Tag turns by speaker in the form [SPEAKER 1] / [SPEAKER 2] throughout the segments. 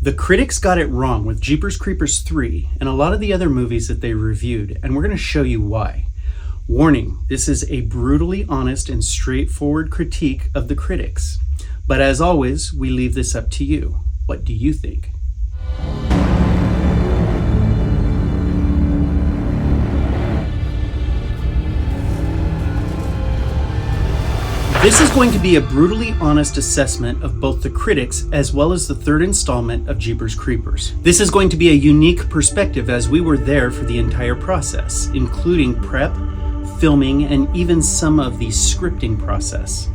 [SPEAKER 1] The critics got it wrong with Jeepers Creepers 3 and a lot of the other movies that they reviewed, and we're going to show you why. Warning, this is a brutally honest and straightforward critique of the critics. But as always, we leave this up to you. What do you think? This is going to be a brutally honest assessment of both the critics as well as the third installment of Jeepers Creepers. This is going to be a unique perspective as we were there for the entire process, including prep, filming, and even some of the scripting process.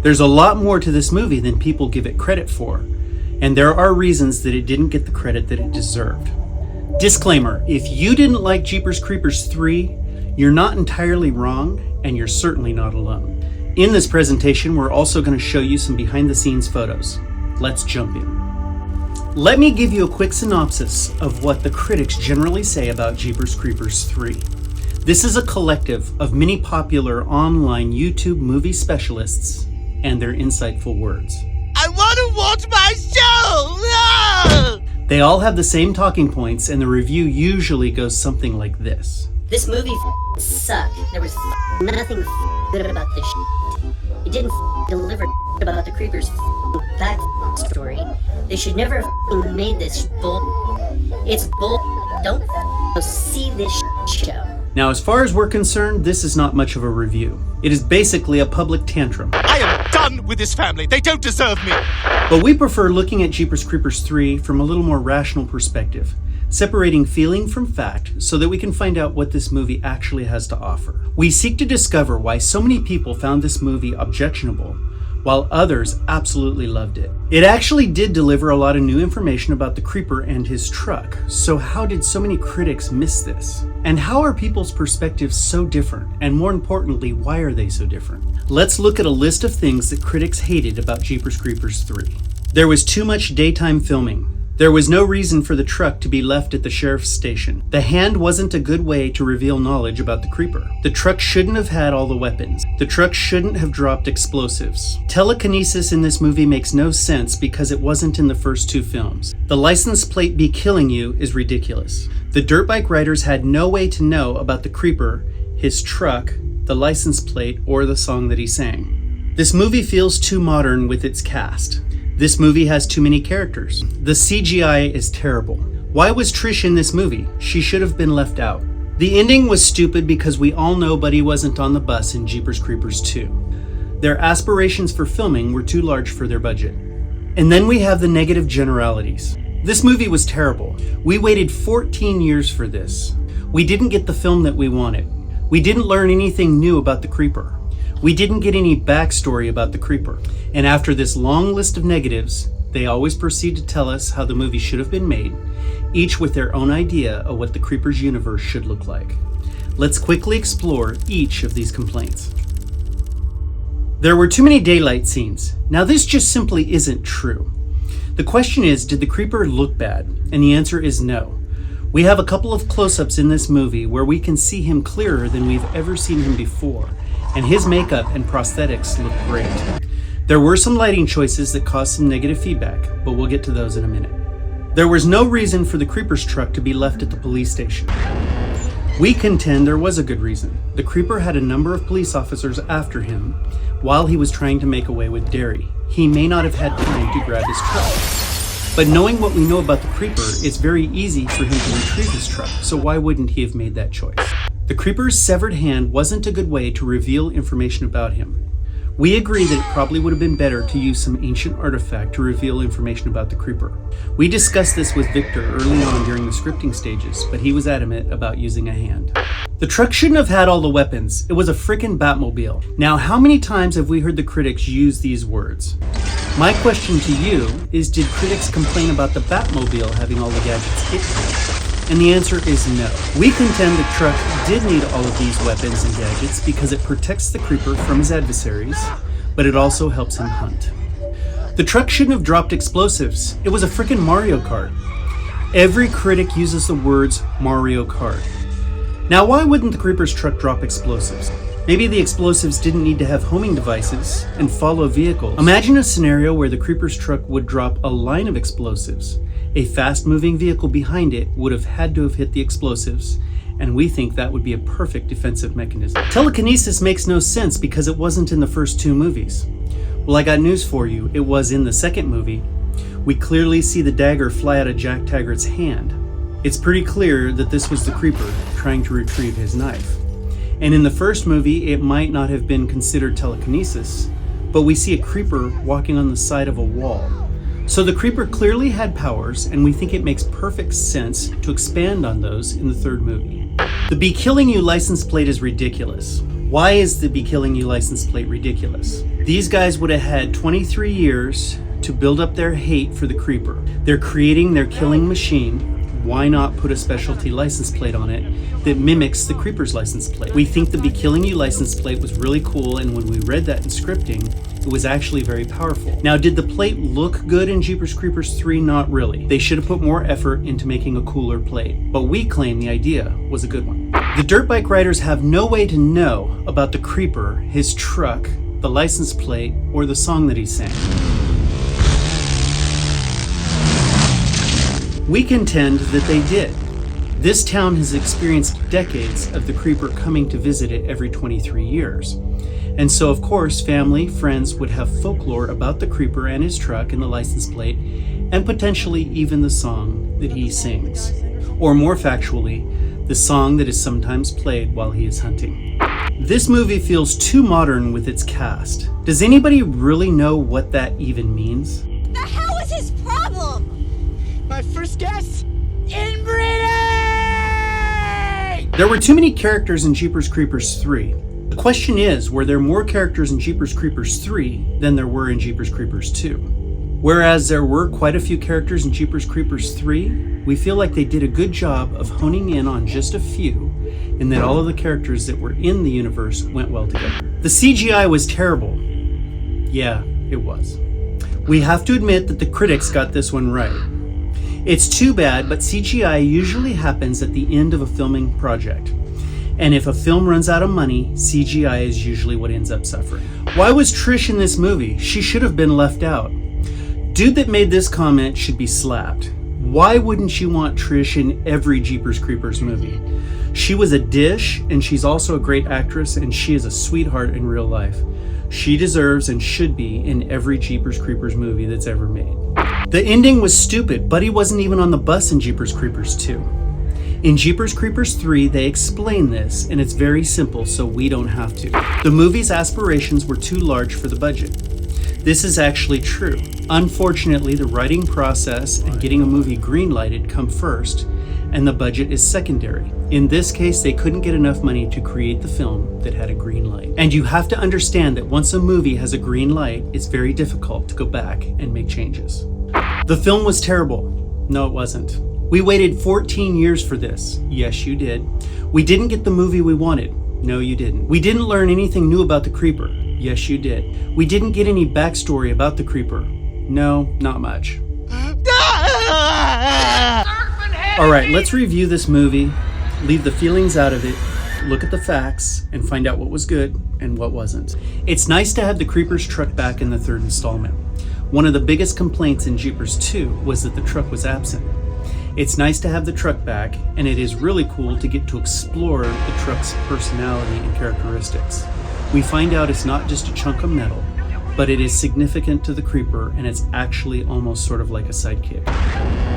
[SPEAKER 1] There's a lot more to this movie than people give it credit for, and there are reasons that it didn't get the credit that it deserved. Disclaimer, if you didn't like Jeepers Creepers 3, you're not entirely wrong, and you're certainly not alone. In this presentation, we're also going to show you some behind-the-scenes photos. Let's jump in. Let me give you a quick synopsis of what the critics generally say about Jeepers Creepers 3. This is a collective of many popular online YouTube movie specialists and their insightful words.
[SPEAKER 2] I want to watch my show! No!
[SPEAKER 3] They all have the same talking points, and the review usually goes something like this.
[SPEAKER 4] This movie sucked. There was nothing good about this shit. It didn't deliver about the creepers back story. They should never have made this bull. It's bull. Don't see this show.
[SPEAKER 3] Now, as far as we're concerned, this is not much of a review. It is basically a public tantrum.
[SPEAKER 2] I am done with this family. They don't deserve me.
[SPEAKER 3] But we prefer looking at Jeepers Creepers 3 from a little more rational perspective, separating feeling from fact so that we can find out what this movie actually has to offer. We seek to discover why so many people found this movie objectionable, while others absolutely loved it. It actually did deliver a lot of new information about the creeper and his truck, so how did so many critics miss this? And how are people's perspectives so different? And more importantly, why are they so different? Let's look at a list of things that critics hated about Jeepers Creepers 3. There was too much daytime filming. There was no reason for the truck to be left at the sheriff's station. The hand wasn't a good way to reveal knowledge about the creeper. The truck shouldn't have had all the weapons. The truck shouldn't have dropped explosives. Telekinesis in this movie makes no sense because it wasn't in the first two films. The license plate "Be Killing You" is ridiculous. The dirt bike riders had no way to know about the creeper, his truck, the license plate, or the song that he sang. This movie feels too modern with its cast. This movie has too many characters. The CGI is terrible. Why was Trish in this movie? She should have been left out. The ending was stupid because we all know Buddy wasn't on the bus in Jeepers Creepers 2. Their aspirations for filming were too large for their budget. And then we have the negative generalities. This movie was terrible. We waited 14 years for this. We didn't get the film that we wanted. We didn't learn anything new about the creeper. We didn't get any backstory about the creeper. And after this long list of negatives, they always proceed to tell us how the movie should have been made, each with their own idea of what the creeper's universe should look like. Let's quickly explore each of these complaints. There were too many daylight scenes. Now this just simply isn't true. The question is, did the creeper look bad? And the answer is no. We have a couple of close-ups in this movie where we can see him clearer than we've ever seen him before, and his makeup and prosthetics look great. There were some lighting choices that caused some negative feedback, but we'll get to those in a minute. There was no reason for the creeper's truck to be left at the police station. We contend there was a good reason. The creeper had a number of police officers after him while he was trying to make away with Derry. He may not have had time to grab his truck. But knowing what we know about the creeper, it's very easy for him to retrieve his truck, so why wouldn't he have made that choice? The creeper's severed hand wasn't a good way to reveal information about him. We agree that it probably would have been better to use some ancient artifact to reveal information about the creeper. We discussed this with Victor early on during the scripting stages, but he was adamant about using a hand. The truck shouldn't have had all the weapons. It was a frickin' Batmobile. Now, how many times have we heard the critics use these words? My question to you is, did critics complain about the Batmobile having all the gadgets it had? And the answer is no. We contend the truck did need all of these weapons and gadgets because it protects the creeper from his adversaries, but it also helps him hunt. The truck shouldn't have dropped explosives. It was a frickin' Mario Kart. Every critic uses the words Mario Kart. Now, why wouldn't the creeper's truck drop explosives? Maybe the explosives didn't need to have homing devices and follow vehicles. Imagine a scenario where the creeper's truck would drop a line of explosives. A fast-moving vehicle behind it would have had to have hit the explosives, and we think that would be a perfect defensive mechanism. Telekinesis makes no sense because it wasn't in the first two movies. Well, I got news for you. It was in the second movie. We clearly see the dagger fly out of Jack Taggart's hand. It's pretty clear that this was the creeper trying to retrieve his knife. And in the first movie, it might not have been considered telekinesis, but we see a creeper walking on the side of a wall. So the creeper clearly had powers, and we think it makes perfect sense to expand on those in the third movie. The Be Killing You license plate is ridiculous. Why is the Be Killing You license plate ridiculous? These guys would have had 23 years to build up their hate for the creeper. They're creating their killing machine. Why not put a specialty license plate on it that mimics the creeper's license plate? We think the Be Killing You license plate was really cool, and when we read that in scripting, it was actually very powerful. Now, did the plate look good in Jeepers Creepers 3? Not really. They should have put more effort into making a cooler plate, but we claim the idea was a good one. The dirt bike riders have no way to know about the creeper, his truck, the license plate, or the song that he sang. We contend that they did. This town has experienced decades of the creeper coming to visit it every 23 years. And so, of course, family, friends would have folklore about the creeper and his truck and the license plate, and potentially even the song that he sings. Or more factually, the song that is sometimes played while he is hunting. This movie feels too modern with its cast. Does anybody really know what that even means?
[SPEAKER 2] The hell is his problem? My first guess? Inbreeding!
[SPEAKER 3] There were too many characters in Jeepers Creepers 3. The question is, were there more characters in Jeepers Creepers 3 than there were in Jeepers Creepers 2? Whereas there were quite a few characters in Jeepers Creepers 3, we feel like they did a good job of honing in on just a few, and that all of the characters that were in the universe went well together. The CGI was terrible. Yeah, it was. We have to admit that the critics got this one right. It's too bad, but CGI usually happens at the end of a filming project. And if a film runs out of money, CGI is usually what ends up suffering. Why was Trish in this movie? She should have been left out. Dude that made this comment should be slapped. Why wouldn't you want Trish in every Jeepers Creepers movie? She was a dish, and she's also a great actress, and she is a sweetheart in real life. She deserves and should be in every Jeepers Creepers movie that's ever made. The ending was stupid. Buddy wasn't even on the bus in Jeepers Creepers 2. In Jeepers Creepers 3, they explain this, and it's very simple, so we don't have to. The movie's aspirations were too large for the budget. This is actually true. Unfortunately, the writing process and getting a movie greenlighted come first, and the budget is secondary. In this case, they couldn't get enough money to create the film that had a green light. And you have to understand that once a movie has a green light, it's very difficult to go back and make changes. The film was terrible. No, it wasn't. We waited 14 years for this. Yes, you did. We didn't get the movie we wanted. No, you didn't. We didn't learn anything new about the creeper. Yes, you did. We didn't get any backstory about the creeper. No, not much. Alright, let's review this movie, leave the feelings out of it, look at the facts, and find out what was good and what wasn't. It's nice to have the creeper's truck back in the third installment. One of the biggest complaints in Jeepers 2 was that the truck was absent. It's nice to have the truck back, and it is really cool to get to explore the truck's personality and characteristics. We find out it's not just a chunk of metal, but it is significant to the creeper, and it's actually almost sort of like a sidekick.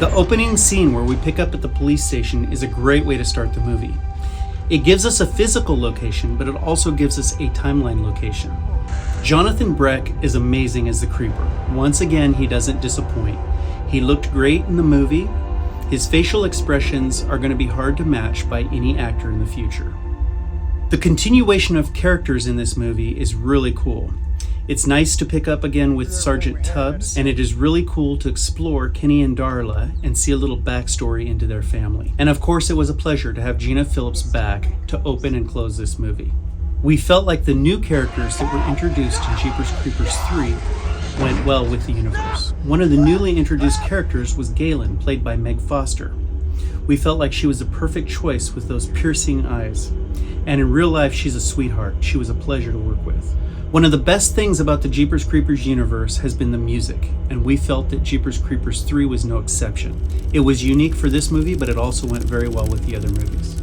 [SPEAKER 3] The opening scene where we pick up at the police station is a great way to start the movie. It gives us a physical location, but it also gives us a timeline location. Jonathan Breck is amazing as the creeper. Once again, he doesn't disappoint. He looked great in the movie. His facial expressions are going to be hard to match by any actor in the future. The continuation of characters in this movie is really cool. It's nice to pick up again with Sergeant Tubbs, and it is really cool to explore Kenny and Darla and see a little backstory into their family. And of course, it was a pleasure to have Gina Phillips back to open and close this movie. We felt like the new characters that were introduced in Jeepers Creepers 3 went well with the universe. One of the newly introduced characters was Galen, played by Meg Foster. We felt like she was the perfect choice with those piercing eyes. And in real life, she's a sweetheart. She was a pleasure to work with. One of the best things about the Jeepers Creepers universe has been the music, and we felt that Jeepers Creepers 3 was no exception. It was unique for this movie, but it also went very well with the other movies.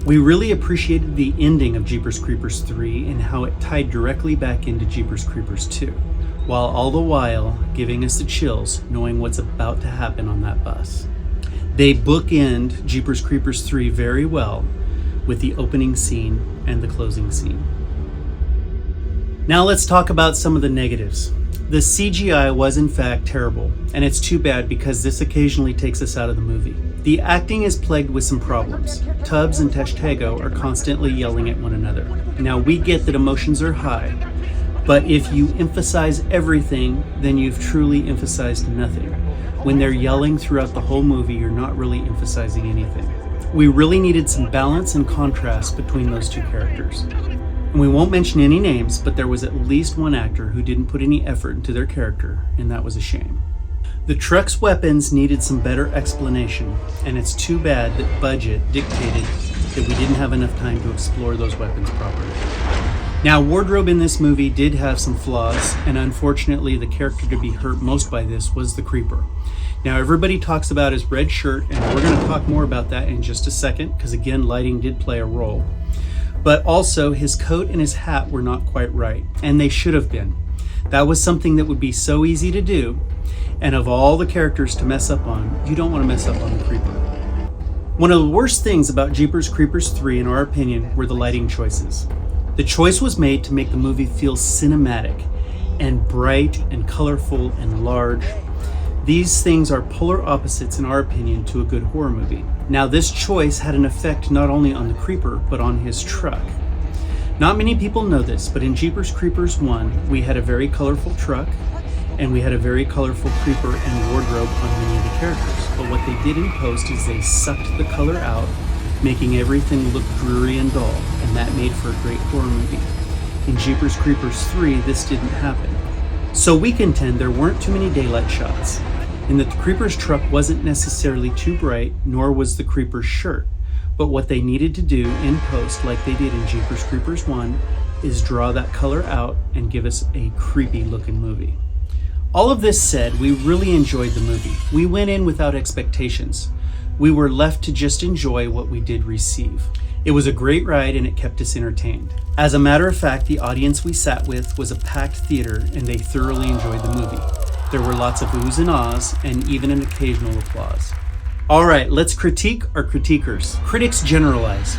[SPEAKER 3] We really appreciated the ending of Jeepers Creepers 3 and how it tied directly back into Jeepers Creepers 2, while all the while giving us the chills knowing what's about to happen on that bus. They bookend Jeepers Creepers 3 very well with the opening scene and the closing scene. Now let's talk about some of the negatives. The CGI was in fact terrible, and it's too bad because this occasionally takes us out of the movie. The acting is plagued with some problems. Tubbs and Tashtego are constantly yelling at one another. Now we get that emotions are high, but if you emphasize everything, then you've truly emphasized nothing. When they're yelling throughout the whole movie, you're not really emphasizing anything. We really needed some balance and contrast between those two characters. And we won't mention any names, but there was at least one actor who didn't put any effort into their character, and that was a shame. The truck's weapons needed some better explanation, and it's too bad that budget dictated that we didn't have enough time to explore those weapons properly. Now, wardrobe in this movie did have some flaws, and unfortunately the character to be hurt most by this was the Creeper. Now, everybody talks about his red shirt, and we're going to talk more about that in just a second, because again, lighting did play a role. But also, his coat and his hat were not quite right, and they should have been. That was something that would be so easy to do, and of all the characters to mess up on, you don't want to mess up on the Creeper. One of the worst things about Jeepers Creepers 3, in our opinion, were the lighting choices. The choice was made to make the movie feel cinematic, and bright, and colorful, and large. These things are polar opposites, in our opinion, to a good horror movie. Now, this choice had an effect not only on the Creeper, but on his truck. Not many people know this, but in Jeepers Creepers 1, we had a very colorful truck, and we had a very colorful Creeper and wardrobe on many of the characters. But what they did in post is they sucked the color out, making everything look dreary and dull, and that made for a great horror movie. In Jeepers Creepers 3, this didn't happen. So we contend there weren't too many daylight shots, and that the Creeper's truck wasn't necessarily too bright, nor was the Creeper's shirt. But what they needed to do in post, like they did in Jeepers Creepers 1, is draw that color out and give us a creepy looking movie. All of this said, we really enjoyed the movie. We went in without expectations. We were left to just enjoy what we did receive. It was a great ride and it kept us entertained. As a matter of fact, the audience we sat with was a packed theater and they thoroughly enjoyed the movie. There were lots of oohs and ahs and even an occasional applause. All right, let's critique our critiquers. Critics generalize.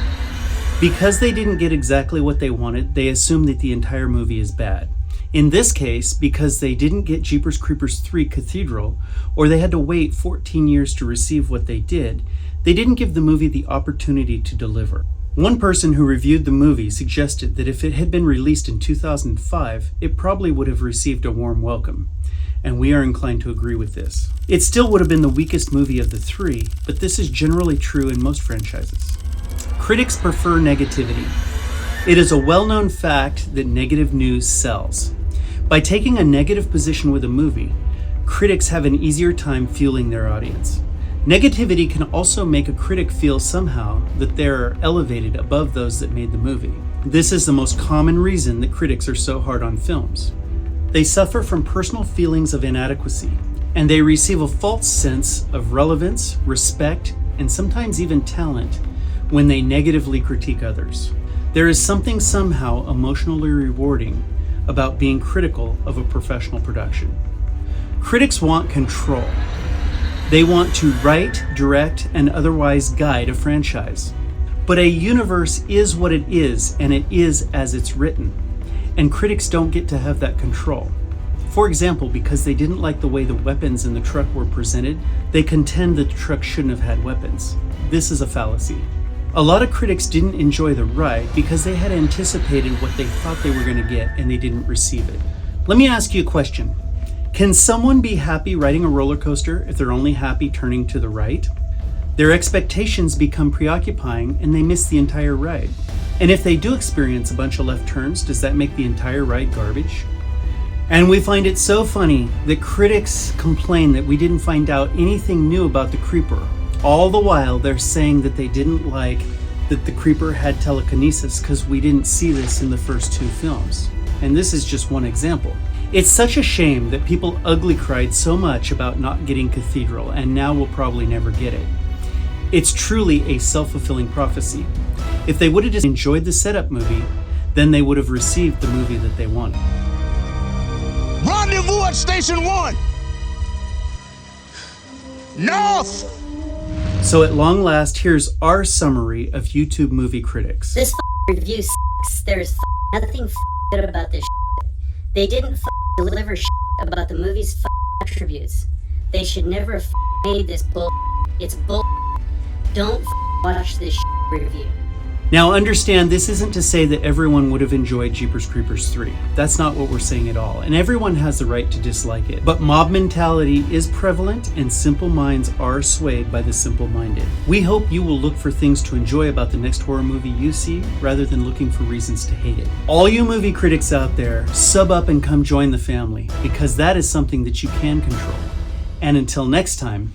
[SPEAKER 3] Because they didn't get exactly what they wanted, they assume that the entire movie is bad. In this case, because they didn't get Jeepers Creepers 3 Cathedral, or they had to wait 14 years to receive what they did, they didn't give the movie the opportunity to deliver. One person who reviewed the movie suggested that if it had been released in 2005, it probably would have received a warm welcome. And we are inclined to agree with this. It still would have been the weakest movie of the three, but this is generally true in most franchises. Critics prefer negativity. It is a well-known fact that negative news sells. By taking a negative position with a movie, critics have an easier time fueling their audience. Negativity can also make a critic feel somehow that they're elevated above those that made the movie. This is the most common reason that critics are so hard on films. They suffer from personal feelings of inadequacy, and they receive a false sense of relevance, respect, and sometimes even talent when they negatively critique others. There is something somehow emotionally rewarding about being critical of a professional production. Critics want control. They want to write, direct, and otherwise guide a franchise. But a universe is what it is, and it is as it's written. And critics don't get to have that control. For example, because they didn't like the way the weapons in the truck were presented, they contend that the truck shouldn't have had weapons. This is a fallacy. A lot of critics didn't enjoy the ride because they had anticipated what they thought they were going to get and they didn't receive it. Let me ask you a question. Can someone be happy riding a roller coaster if they're only happy turning to the right? Their expectations become preoccupying and they miss the entire ride. And if they do experience a bunch of left turns, does that make the entire ride garbage? And we find it so funny that critics complain that we didn't find out anything new about the Creeper, All the while, they're saying that they didn't like that the creeper had telekinesis because we didn't see this in the first 2 films. And this is just one example. It's such a shame that people ugly cried so much about not getting Cathedral, and now we'll probably never get it. It's truly a self-fulfilling prophecy. If they would have just enjoyed the setup movie, then they would have received the movie that they wanted.
[SPEAKER 5] Rendezvous at Station 1! North!
[SPEAKER 3] So at long last, here's our summary of YouTube movie critics.
[SPEAKER 4] This review sucks. There's nothing good about this shit. They didn't deliver shit about the movie's attributes. They should never have made this bull. It's bull. Don't watch this review.
[SPEAKER 3] Now understand, this isn't to say that everyone would have enjoyed Jeepers Creepers 3. That's not what we're saying at all, and everyone has the right to dislike it. But mob mentality is prevalent, and simple minds are swayed by the simple-minded. We hope you will look for things to enjoy about the next horror movie you see, rather than looking for reasons to hate it. All you movie critics out there, sub up and come join the family, because that is something that you can control. And until next time,